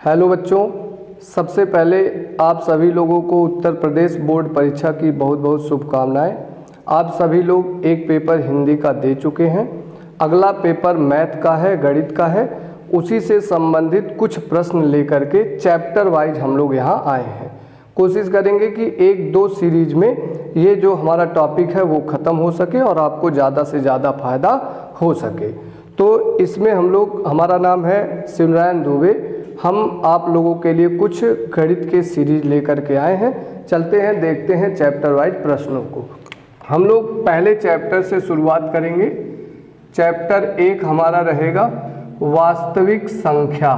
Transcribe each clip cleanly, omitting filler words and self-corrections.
Hello बच्चों, सबसे पहले आप सभी लोगों को उत्तर प्रदेश बोर्ड परीक्षा की बहुत बहुत शुभकामनाएं। आप सभी लोग एक पेपर हिंदी का दे चुके हैं, अगला पेपर मैथ का है, गणित का है। उसी से संबंधित कुछ प्रश्न लेकर के चैप्टर वाइज हम लोग यहाँ आए हैं। कोशिश करेंगे कि एक दो सीरीज में ये जो हमारा टॉपिक है वो ख़त्म हो सके और आपको ज़्यादा से ज़्यादा फायदा हो सके। तो इसमें हम लोग, हमारा नाम है शिवनारायण दुबे, हम आप लोगों के लिए कुछ गणित के सीरीज लेकर के आए हैं। चलते हैं, देखते हैं चैप्टर वाइज प्रश्नों को। हम लोग पहले चैप्टर से शुरुआत करेंगे। चैप्टर 1 हमारा रहेगा वास्तविक संख्या।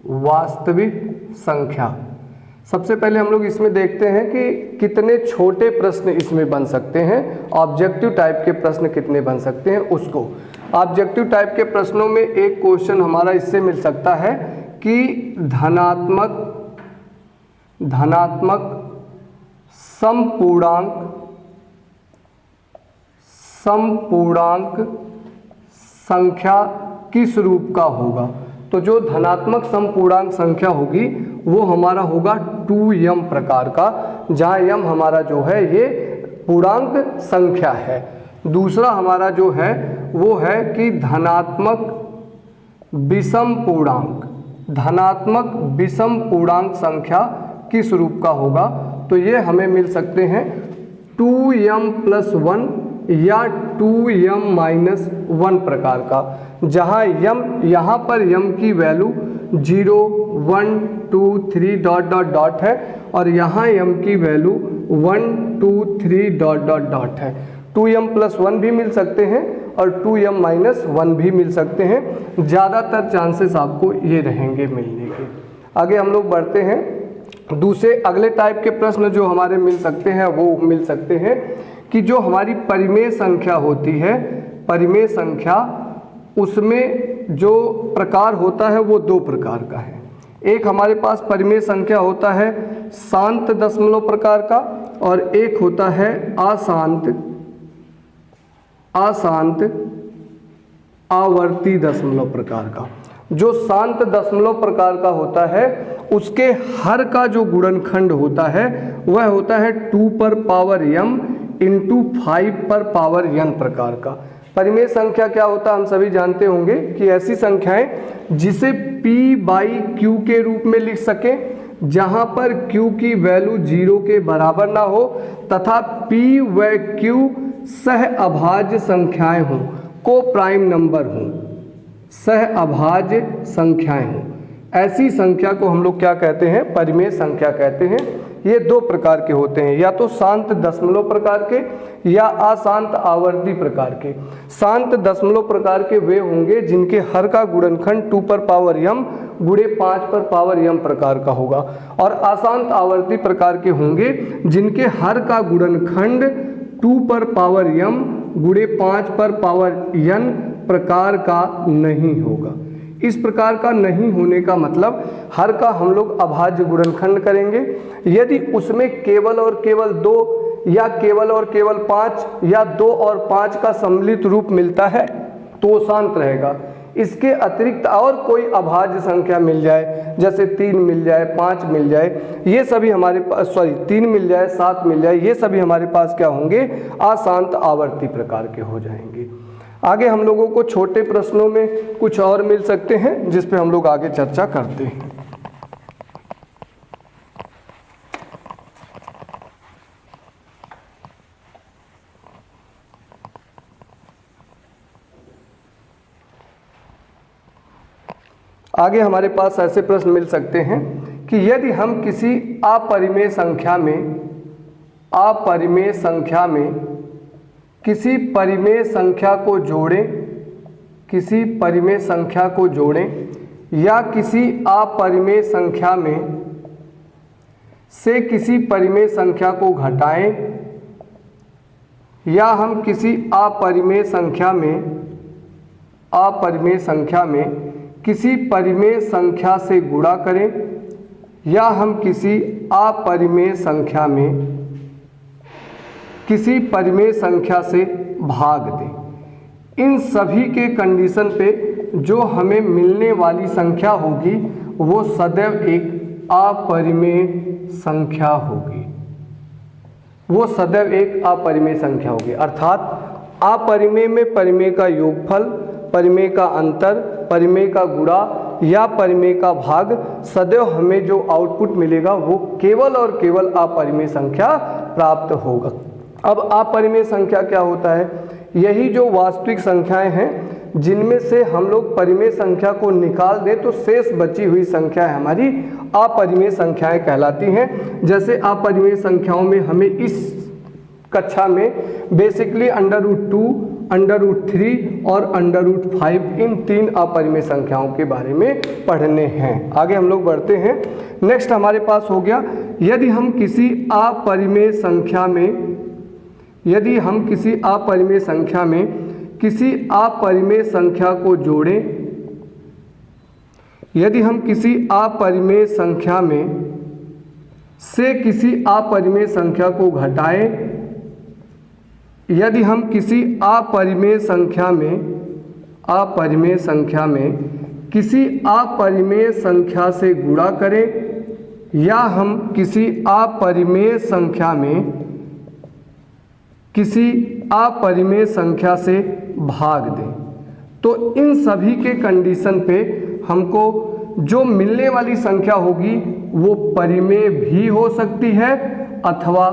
वास्तविक संख्या सबसे पहले हम लोग इसमें देखते हैं कि कितने छोटे प्रश्न इसमें बन सकते हैं, ऑब्जेक्टिव टाइप के प्रश्न कितने बन सकते हैं उसको। ऑब्जेक्टिव टाइप के प्रश्नों में एक क्वेश्चन हमारा इससे मिल सकता है कि धनात्मक समपूर्णांक संख्या किस रूप का होगा। तो जो धनात्मक समपूर्णांक संख्या होगी वो हमारा होगा 2m प्रकार का, जहाँ m हमारा जो है ये पूर्णांक संख्या है। दूसरा हमारा जो है वो है कि धनात्मक विषम पूर्णांक संख्या किस रूप का होगा। तो ये हमें मिल सकते हैं 2m+1 या 2m-1 प्रकार का, जहाँ m यहाँ पर m की वैल्यू 0, 1, 2, 3 ... है और यहाँ m की वैल्यू 1, 2, 3 ... है। 2m+1 भी मिल सकते हैं और 2m-1 भी मिल सकते हैं। ज़्यादातर चांसेस आपको ये रहेंगे मिलने के। आगे हम लोग बढ़ते हैं। दूसरे अगले टाइप के प्रश्न जो हमारे मिल सकते हैं वो मिल सकते हैं कि जो हमारी परिमेय संख्या होती है, परिमेय संख्या, उसमें जो प्रकार होता है वो दो प्रकार का है। एक हमारे पास परिमेय संख्या होता है शांत दशमलव प्रकार का और एक होता है अशांत आवर्ती दशमलव प्रकार का। जो शांत दशमलव प्रकार का होता है उसके हर का जो गुणनखंड होता है वह होता है 2m × 5n प्रकार का। परिमेय संख्या क्या होता है हम सभी जानते होंगे कि ऐसी संख्याएं जिसे p/q के रूप में लिख सकें, जहां पर q की वैल्यू 0 के बराबर ना हो तथा p व q सहअभाज्य संख्याएं हों, को प्राइम नंबर हों, सहअभाज्य संख्याएं हों। ऐसी संख्या को हम लोग क्या कहते हैं, परिमेय संख्या कहते हैं। ये दो प्रकार के होते हैं, या तो शांत दशमलव प्रकार के या अशांत आवर्ती प्रकार के। शांत दशमलव प्रकार के वे होंगे जिनके हर का गुणनखंड 2m × 5m प्रकार का होगा, और अशांत आवर्ती प्रकार के होंगे जिनके हर का गुणनखंड 2m × 5n प्रकार का नहीं होगा। इस प्रकार का नहीं होने का मतलब हर का हम लोग अभाज्य गुणनखंड करेंगे। यदि उसमें केवल और केवल 2 या केवल और केवल 5 या 2 और 5 का सम्मिलित रूप मिलता है तो शांत रहेगा। इसके अतिरिक्त और कोई अभाज्य संख्या मिल जाए, जैसे 3 मिल जाए, 5 मिल जाए, ये सभी हमारे पास 3 मिल जाए, 7 मिल जाए, ये सभी हमारे पास क्या होंगे, अशांत आवर्ती प्रकार के हो जाएंगे। आगे हम लोगों को छोटे प्रश्नों में कुछ और मिल सकते हैं जिस पे हम लोग आगे चर्चा करते हैं। आगे हमारे पास ऐसे प्रश्न मिल सकते हैं कि यदि हम किसी अपरिमेय संख्या में किसी परिमेय संख्या को जोड़ें, या किसी अपरिमेय संख्या में से किसी परिमेय संख्या को घटाएं, या हम किसी अपरिमेय संख्या में किसी परिमेय संख्या से गुणा करें, या हम किसी अपरिमेय संख्या में किसी परिमेय संख्या से भाग दें। इन सभी के कंडीशन पे जो हमें मिलने वाली संख्या होगी वो सदैव एक अपरिमेय संख्या होगी, वो सदैव एक अपरिमेय संख्या होगी। अर्थात अपरिमेय में परिमेय का योगफल, परिमेय का अंतर, परिमेय का गुणा या परिमेय का भाग, सदैव हमें जो आउटपुट मिलेगा वो केवल और केवल अपरिमेय संख्या प्राप्त होगा। अब अपरिमेय संख्या क्या होता है? यही जो वास्तविक संख्याएं हैं जिनमें से हम लोग परिमेय संख्या को निकाल दें तो शेष बची हुई संख्याएं हमारी अपरिमेय संख्याएं कहलाती हैं। जैसे अपरिमेय संख्याओं में हमें इस कक्षा में बेसिकली √2, √3 और √5 इन 3 अपरिमेय संख्याओं के बारे में पढ़ने हैं। आगे हम लोग बढ़ते हैं। नेक्स्ट हमारे पास हो गया, यदि हम किसी अपरिमेय संख्या में किसी अपरिमेय संख्या को जोड़ें, यदि हम किसी अपरिमेय संख्या में से किसी अपरिमेय संख्या को घटाएं, यदि हम किसी अपरिमेय संख्या में किसी अपरिमेय संख्या से गुणा करें या हम किसी अपरिमेय संख्या में किसी अपरिमेय संख्या से भाग दें, तो इन सभी के कंडीशन पे हमको जो मिलने वाली संख्या होगी वो परिमेय भी हो सकती है अथवा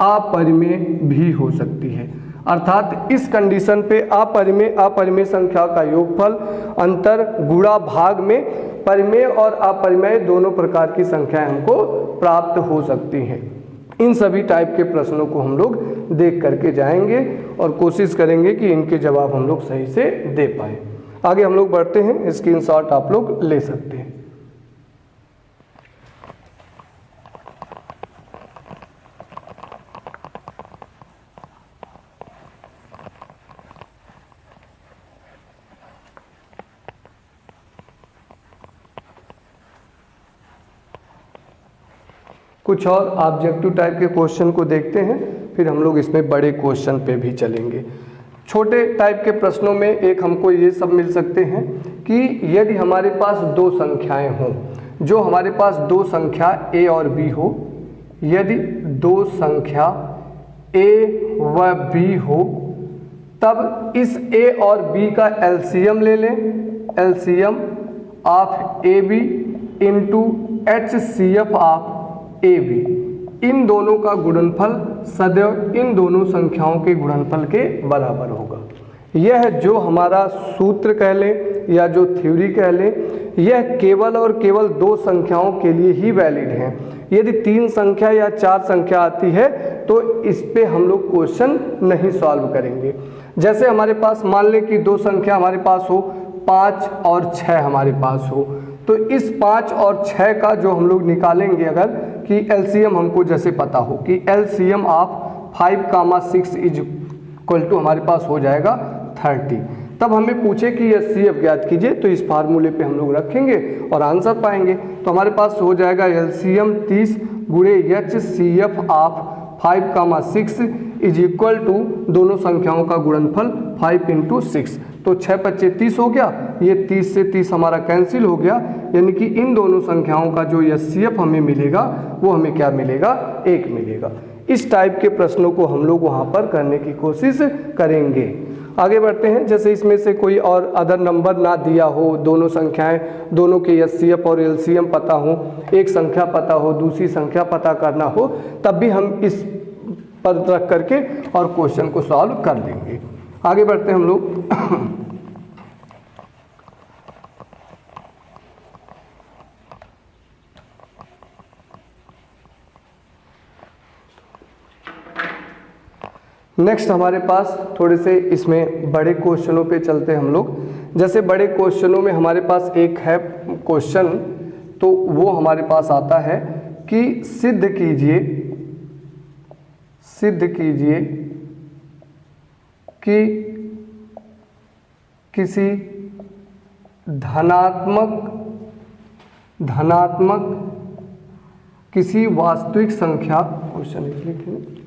अपरिमेय भी हो सकती है। अर्थात इस कंडीशन पे अपरिमेय संख्या का योगफल, अंतर, गुणा, भाग में परिमेय और अपरिमेय दोनों प्रकार की संख्याएं हमको प्राप्त हो सकती हैं। इन सभी टाइप के प्रश्नों को हम लोग देख करके जाएंगे और कोशिश करेंगे कि इनके जवाब हम लोग सही से दे पाए। आगे हम लोग बढ़ते हैं, स्क्रीनशॉट आप लोग ले सकते हैं। कुछ और ऑब्जेक्टिव टाइप के क्वेश्चन को देखते हैं, फिर हम लोग इसमें बड़े क्वेश्चन पे भी चलेंगे। छोटे टाइप के प्रश्नों में एक हमको ये सब मिल सकते हैं कि यदि हमारे पास दो संख्याएं हों, जो हमारे पास दो संख्या a और b हो, यदि दो संख्या a व b हो, तब इस a और b का एलसीएम ले लें, LCM of ab into HCF of AB। इन दोनों का गुणनफल सदैव इन दोनों संख्याओं के गुणनफल के बराबर होगा। यह जो हमारा सूत्र कह लें या जो थ्योरी कह लें, यह केवल और केवल दो संख्याओं के लिए ही वैलिड है। यदि 3 संख्या या 4 संख्या आती है तो इस पे हम लोग क्वेश्चन नहीं सॉल्व करेंगे। जैसे हमारे पास मान लें कि दो संख्या हमारे पास हो, 5 और 6 हमारे पास हो, तो इस 5 और 6 का जो हम लोग निकालेंगे अगर कि एलसीएम हमको जैसे पता हो कि LCM of 5, 6 is equal to हमारे पास हो जाएगा 30। तब हमें पूछे कि HCF ज्ञात कीजिए, तो इस फार्मूले पे हम लोग रखेंगे और आंसर पाएंगे। तो हमारे पास हो जाएगा एलसीएम 30 गुणे HCF of 5, 6 is equal to दोनों संख्याओं का गुणनफल 5 इंटू 6, तो 6 25 30 हो गया। ये 30 से 30 हमारा कैंसिल हो गया, यानी कि इन दोनों संख्याओं का जो HCF हमें मिलेगा वो हमें क्या मिलेगा? 1 मिलेगा। इस टाइप के प्रश्नों को हम लोग वहाँ पर करने की कोशिश करेंगे। आगे बढ़ते हैं। जैसे इसमें से कोई और अदर नंबर ना दिया हो, दोनों संख्याएं, दोनों के HCF और LCM पता हो, एक संख्या पता हो, दूसरी संख्या पता करना हो, तब भी हम इस पर रख करके और क्वेश्चन को सॉल्व कर लेंगे। आगे बढ़ते हैं हम लोग। नेक्स्ट हमारे पास थोड़े से इसमें बड़े क्वेश्चनों पे चलते हैं हम लोग। जैसे बड़े क्वेश्चनों में हमारे पास एक है क्वेश्चन, तो वो हमारे पास आता है कि सिद्ध कीजिए कि किसी धनात्मक किसी वास्तविक संख्या, क्वेश्चन लिखें।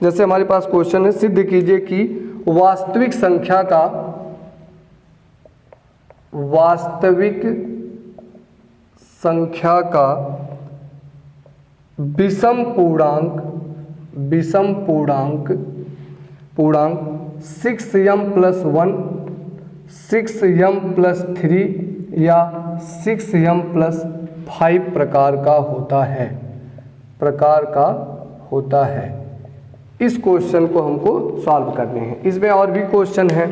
जैसे हमारे पास क्वेश्चन है, सिद्ध कीजिए कि वास्तविक संख्या का वास्तविक संख्या का विषम पूर्णांक 6m+1, 6m+3 या 6m+5 प्रकार का होता है। इस क्वेश्चन को हमको सॉल्व करने हैं। इसमें और भी क्वेश्चन हैं,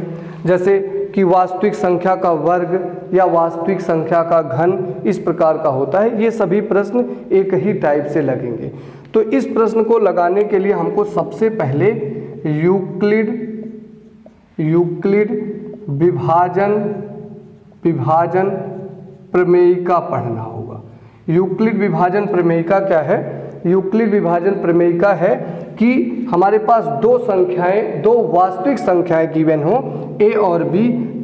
जैसे कि वास्तविक संख्या का वर्ग या वास्तविक संख्या का घन इस प्रकार का होता है। ये सभी प्रश्न एक ही टाइप से लगेंगे। तो इस प्रश्न को लगाने के लिए हमको सबसे पहले यूक्लिड विभाजन प्रमेयिका पढ़ना होगा। यूक्लिड विभाजन प्रमेयिका क्या है? यूक्लिड विभाजन प्रमेयिका है कि हमारे पास दो वास्तविक संख्याएं गिवन हो a और b,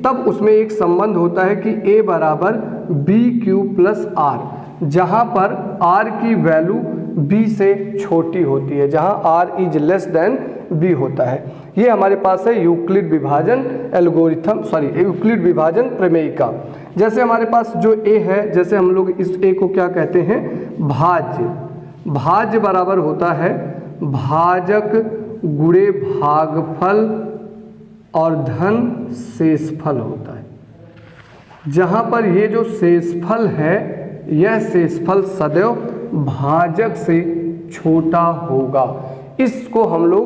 तब उसमें एक संबंध होता है कि a बराबर b³+r, जहां पर r की वैल्यू b से छोटी होती है, जहां r is less than b होता है। ये हमारे पास है यूक्लिड विभाजन प्रमेयिका। जैसे हमारे पास जो a है, जैसे हम लोग इस a को क्या कहते हैं? भाज्य बराबर होता है भाजक गुणे भागफल और धन शेषफल होता है। जहाँ पर ये जो शेषफल है, यह शेषफल सदैव भाजक से छोटा होगा। इसको हम लोग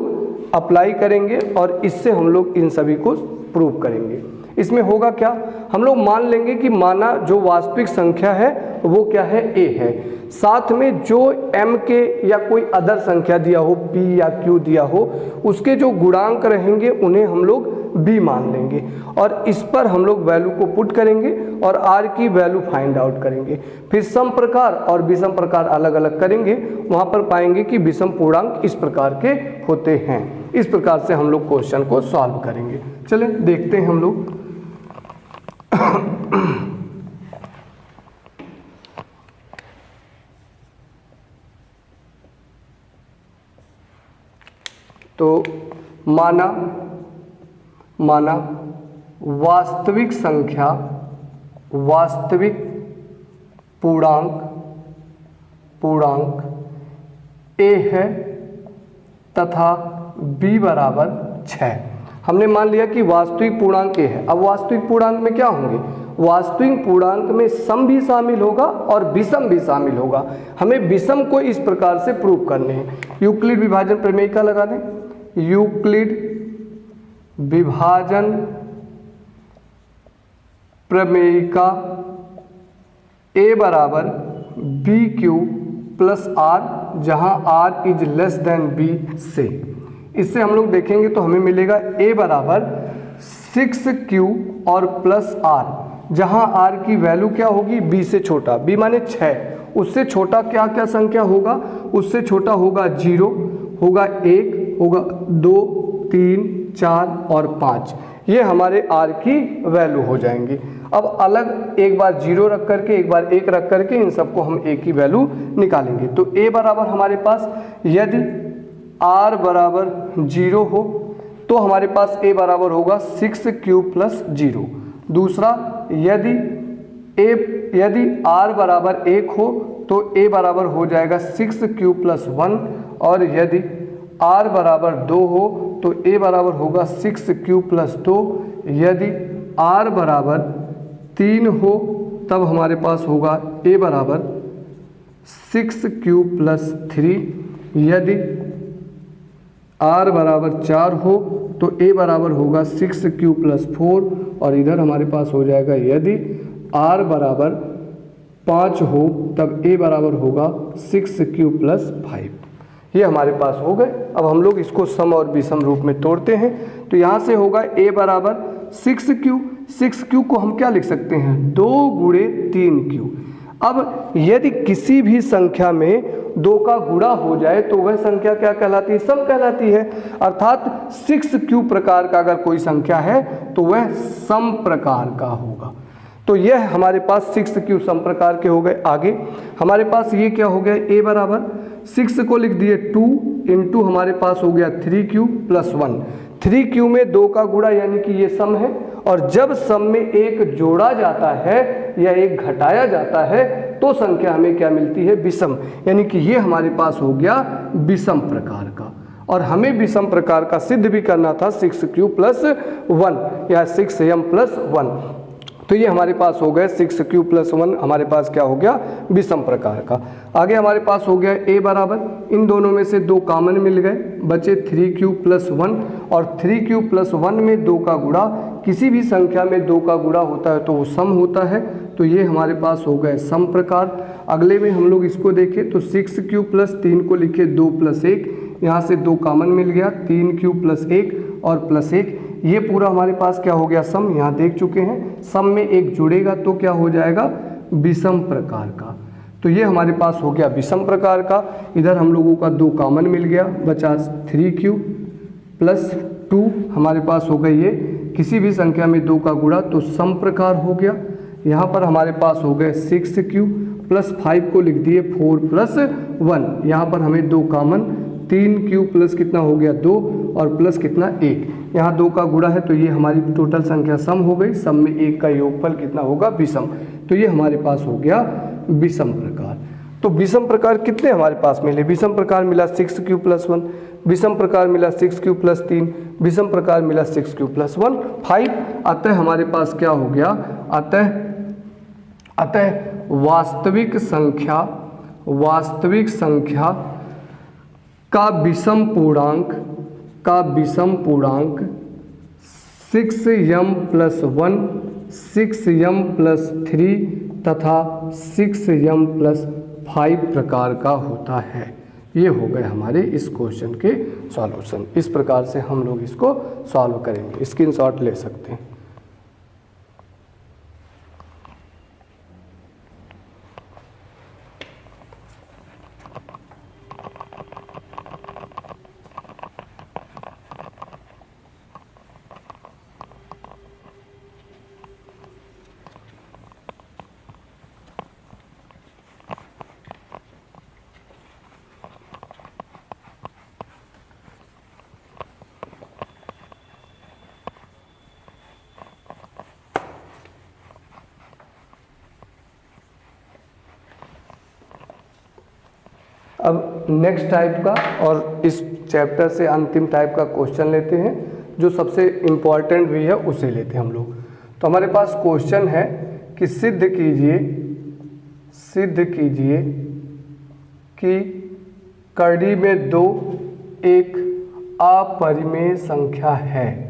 अप्लाई करेंगे और इससे हम लोग इन सभी को प्रूव करेंगे। इसमें होगा क्या? हम लोग मान लेंगे कि माना जो वास्तविक संख्या है वो क्या है? a है। साथ में जो m के या कोई अदर संख्या दिया हो, p या q दिया हो, उसके जो गुणांक रहेंगे उन्हें हम लोग b मान लेंगे और इस पर हम लोग वैल्यू को पुट करेंगे और r की वैल्यू फाइंड आउट करेंगे। फिर सम प्रकार और विषम प्रकार अलग अलग करेंगे, वहाँ पर पाएंगे कि विषम पूर्णांक इस प्रकार के होते हैं। इस प्रकार से हम लोग क्वेश्चन को सॉल्व करेंगे। चलें देखते हैं हम लोग। तो माना वास्तविक संख्या, वास्तविक पूर्णांक a है तथा b बराबर 6। हमने मान लिया कि वास्तविक पूर्णांक a है। अब वास्तविक पूर्णांक में क्या होंगे? वास्तविक पूर्णांक में सम भी शामिल होगा और विषम भी शामिल होगा। हमें विषम को इस प्रकार से प्रूव करने हैं। यूक्लिड विभाजन प्रमेयिका लगा दें। यूक्लिड विभाजन प्रमेयिका a बराबर b³+r, जहां r is less than b से। इससे हम लोग देखेंगे तो हमें मिलेगा a बराबर 6q और प्लस r, जहां r की वैल्यू क्या होगी? b से छोटा। b माने 6, उससे छोटा क्या क्या संख्या होगा? उससे छोटा होगा 0, होगा 1, होगा 2, 3, 4 और 5। ये हमारे r की वैल्यू हो जाएंगी। अब अलग एक बार 0 रख करके, एक बार 1 रख करके इन सबको हम a की वैल्यू निकालेंगे। तो a बराबर हमारे पास, यदि r बराबर 0 हो तो हमारे पास a बराबर होगा 6q+0। दूसरा, यदि r बराबर 1 हो तो a बराबर हो जाएगा 6q+1, और यदि r बराबर 2 हो तो a बराबर होगा 6q+2। यदि r बराबर 3 हो तब हमारे पास होगा a बराबर 6q+3। यदि r बराबर 4 हो तो a बराबर होगा 6q+4, और इधर हमारे पास हो जाएगा यदि r बराबर 5 हो तब a बराबर होगा 6q+5। ये हमारे पास हो गए। अब हम लोग इसको सम और विषम रूप में तोड़ते हैं। तो यहाँ से होगा a बराबर 6q को हम क्या लिख सकते हैं? 2 गुणे 3q। अब यदि किसी भी संख्या में 2 का गुणा हो जाए तो वह संख्या क्या कहलाती है? सम कहलाती है। अर्थात 6q प्रकार का अगर कोई संख्या है तो वह सम प्रकार का होगा। तो यह हमारे पास 6q सम प्रकार के हो गए। आगे हमारे पास ये क्या हो गया? a बराबर 6 को लिख दिए 2 इंटू हमारे पास हो गया 3q+1। 3q में 2 का गुणा यानी कि ये सम है, और जब सम में एक जोड़ा जाता है या एक घटाया जाता है तो संख्या हमें क्या मिलती है, विषम। यानी कि ये हमारे पास हो गया विषम प्रकार का। और हमें विषम प्रकार का सिद्ध भी करना था 6q + 1 या 6m + 1। तो ये हमारे पास हो गए 6q + 1 हमारे पास क्या हो गया, विषम प्रकार का। आगे हमारे पास हो गया a बराबर, इन दोनों में से 2 कॉमन मिल गए, बचे 3q + 1 और 3q + 1 में 2 का गुणा, किसी भी संख्या में 2 का गुणा होता है तो वो सम होता है। तो ये हमारे पास हो गए सम प्रकार। अगले में हम लोग इसको देखें तो 6q + 3 को लिखे 2 + 1, यहाँ से 2 कॉमन मिल गया, 3q + 1 और +1, ये पूरा हमारे पास क्या हो गया सम। यहाँ देख चुके हैं सम में एक जुड़ेगा तो क्या हो जाएगा, विषम प्रकार का। तो ये हमारे पास हो गया विषम प्रकार का। इधर हम लोगों का 2 कॉमन मिल गया, बचा 3q + 2 हमारे पास हो गई ये, किसी भी संख्या में 2 का गुणा तो सम प्रकार हो गया। यहाँ पर हमारे पास हो गए 6q + 5 को लिख दिए 4 + 1, यहाँ पर हमें 2 कॉमन, 3q + कितना हो गया 2 और प्लस कितना 1, यहाँ 2 का गुणा है तो ये हमारी टोटल संख्या सम हो गई। सम में 1 का योगफल कितना होगा, विषम। तो ये हमारे पास हो गया विषम प्रकार। तो विषम प्रकार कितने हमारे पास मिले, विषम प्रकार मिला 6q + 1, विषम प्रकार मिला 6q + 3, विषम प्रकार मिला 6q + 1 5। अतः हमारे पास क्या हो गया, अतः वास्तविक संख्या का विषम पूर्णांक 6m + 1, 6m + 3 तथा 6m + 5 प्रकार का होता है। ये हो गए हमारे इस क्वेश्चन के सॉल्यूशन। इस प्रकार से हम लोग इसको सॉल्व करेंगे, स्क्रीनशॉट ले सकते हैं। अब नेक्स्ट टाइप का और इस चैप्टर से अंतिम टाइप का क्वेश्चन लेते हैं, जो सबसे इम्पॉर्टेंट भी है उसे लेते हैं हम लोग। तो हमारे पास क्वेश्चन है कि सिद्ध कीजिए कि कड़ी में 2 एक अपरिमेय संख्या है।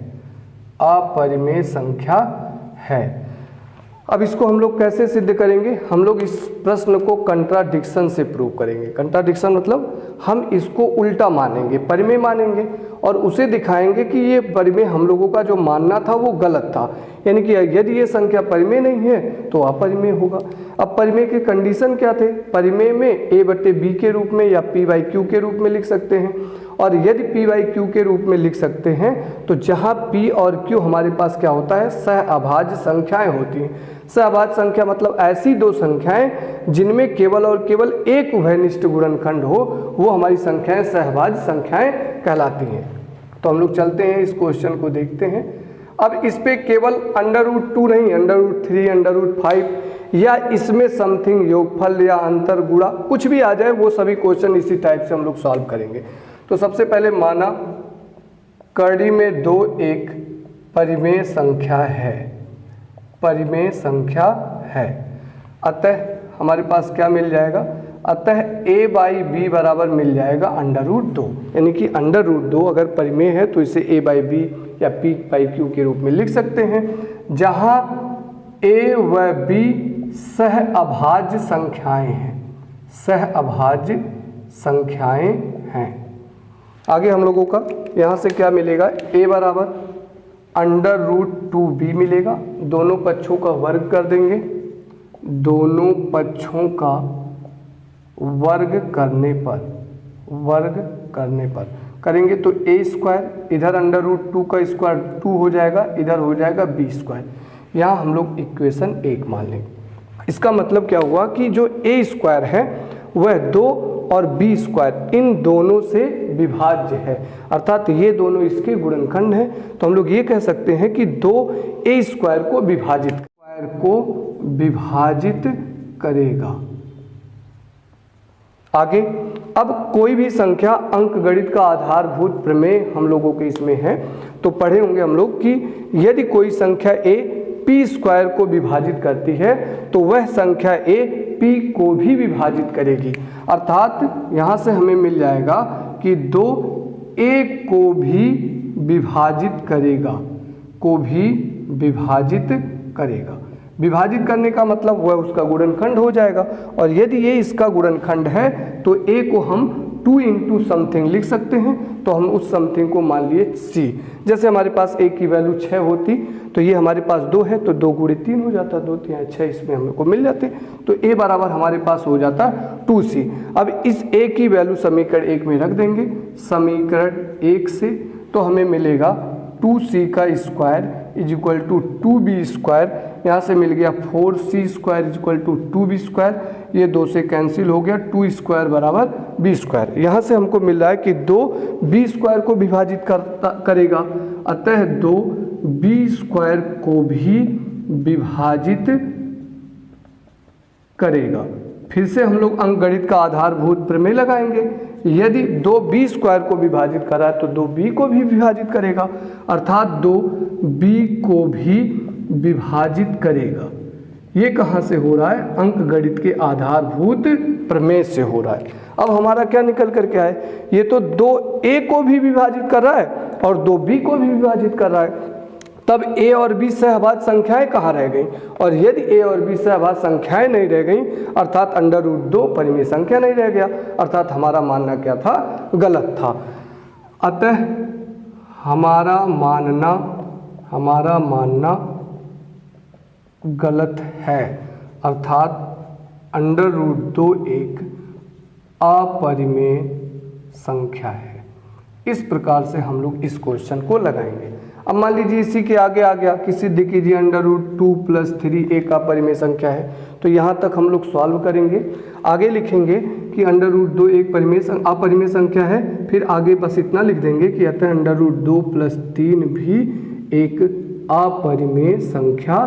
अब इसको हम लोग कैसे सिद्ध करेंगे, हम लोग इस प्रश्न को कंट्राडिक्शन से प्रूव करेंगे। कंट्राडिक्शन मतलब हम इसको उल्टा मानेंगे, परिमेय मानेंगे और उसे दिखाएंगे कि ये परिमेय हम लोगों का जो मानना था वो गलत था। यानी कि यदि ये संख्या परिमेय नहीं है तो अपरिमेय होगा। अब परिमेय के कंडीशन क्या थे, परिमेय में a/b के रूप में या p/q के रूप में लिख सकते हैं, और यदि p/q के रूप में लिख सकते हैं तो जहाँ p और q हमारे पास क्या होता है, सहअभाज्य संख्याएं होती हैं। सहअभाज्य संख्या मतलब ऐसी 2 संख्याएं जिनमें केवल और केवल एक उभयनिष्ठ गुणनखंड हो, वो हमारी संख्याएं सहअभाज्य संख्याएं कहलाती हैं। तो हम लोग चलते हैं इस क्वेश्चन को देखते हैं। अब इस पे केवल √2 नहीं, √3, √5 या इसमें समथिंग योगफल या अंतर गुणा कुछ भी आ जाए, वो सभी क्वेश्चन इसी टाइप से हम लोग सॉल्व करेंगे। तो सबसे पहले माना कड़ी में 2 एक परिमेय संख्या है। अतः हमारे पास क्या मिल जाएगा, अतः a/b बराबर मिल जाएगा √2। यानी कि √2 अगर परिमेय है तो इसे a/b या p/q के रूप में लिख सकते हैं, जहाँ a व b सहअभाज्य संख्याएं हैं। आगे हम लोगों का यहाँ से क्या मिलेगा, a बराबर √2b मिलेगा, दोनों पक्षों का वर्ग कर देंगे, दोनों पक्षों का वर्ग करने पर करेंगे तो a², इधर √2 का स्क्वायर 2 हो जाएगा, इधर हो जाएगा b²। यहाँ हम लोग इक्वेशन 1 मान लेंगे। इसका मतलब क्या हुआ कि जो a² है वह 2 और b स्क्वायर इन दोनों से विभाज्य है, अर्थात ये दोनों इसके गुणनखंड हैं। तो हम लोग ये कह सकते हैं कि 2a स्क्वायर को विभाजित करेगा। आगे, अब कोई भी संख्या अंकगणित का आधारभूत प्रमेय हम लोगों के इसमें है, तो पढ़े होंगे हम लोग कि यदि कोई संख्या a p स्क्वायर को विभाजित करती है तो वह संख्या a p को भी विभाजित करेगी, अर्थात यहाँ से हमें मिल जाएगा कि 2a को भी विभाजित करेगा। विभाजित करने का मतलब वह उसका गुणनखंड हो जाएगा, और यदि ये इसका गुणनखंड है तो a को हम 2 इंटू समथिंग लिख सकते हैं। तो हम उस समथिंग को मान लिए c। जैसे हमारे पास a की वैल्यू 6 होती तो ये हमारे पास 2 है तो 2 गुणे 3 हो जाता, 2 3 6 इसमें हम लोग को मिल जाते, तो a बराबर हमारे पास हो जाता 2c। अब इस a की वैल्यू समीकरण 1 में रख देंगे, समीकरण 1 से तो हमें मिलेगा 2c का square is equal to 2b square, यहाँ से मिल गया 4c square is equal to 2b square, ये 2 से कैंसिल हो गया, 2 स्क्वायर बराबर b स्क्वायर। यहाँ से हमको मिल रहा है कि 2 b स्क्वायर को विभाजित करेगा, अतः 2 b स्क्वायर को भी विभाजित करेगा। फिर से हम लोग अंकगणित का आधारभूत प्रमेय लगाएंगे, यदि 2b स्क्वायर को विभाजित करा है तो 2b को भी विभाजित करेगा, अर्थात 2b को भी विभाजित करेगा। ये कहाँ से हो रहा है? अंकगणित के आधारभूत प्रमेय से हो रहा है। अब हमारा क्या निकल कर के आए, ये तो 2a को भी विभाजित कर रहा है और 2b को भी विभाजित कर रहा है, तब a और b सहभाज्य संख्याएं कहाँ रह गई? और यदि a और b सहभाज्य संख्याएं नहीं रह गई, अर्थात √2 परिमेय संख्या नहीं रह गया, अर्थात हमारा मानना क्या था? गलत था। अतः हमारा मानना गलत है, अर्थात √2 एक अपरिमेय संख्या है। इस प्रकार से हम लोग इस क्वेश्चन को लगाएंगे। अब मान लीजिए इसी के आगे आ गया कि सिद्ध कीजिए √2 + 3 एक अपरिमेय संख्या है, तो यहाँ तक हम लोग सॉल्व करेंगे। आगे लिखेंगे कि √2 एक अपरिमेय संख्या है, फिर आगे बस इतना लिख देंगे कि अतः √2 + 3 भी एक अपरिमेय संख्या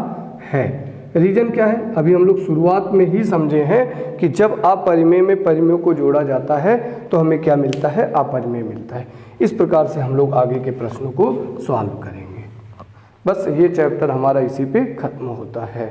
है। रीजन क्या है? अभी हम लोग शुरुआत में ही समझे हैं कि जब अपरिमेय में परिमेय को जोड़ा जाता है तो हमें क्या मिलता है? अपरिमेय मिलता है। इस प्रकार से हम लोग आगे के प्रश्नों को सॉल्व करेंगे। बस ये चैप्टर हमारा इसी पे खत्म होता है।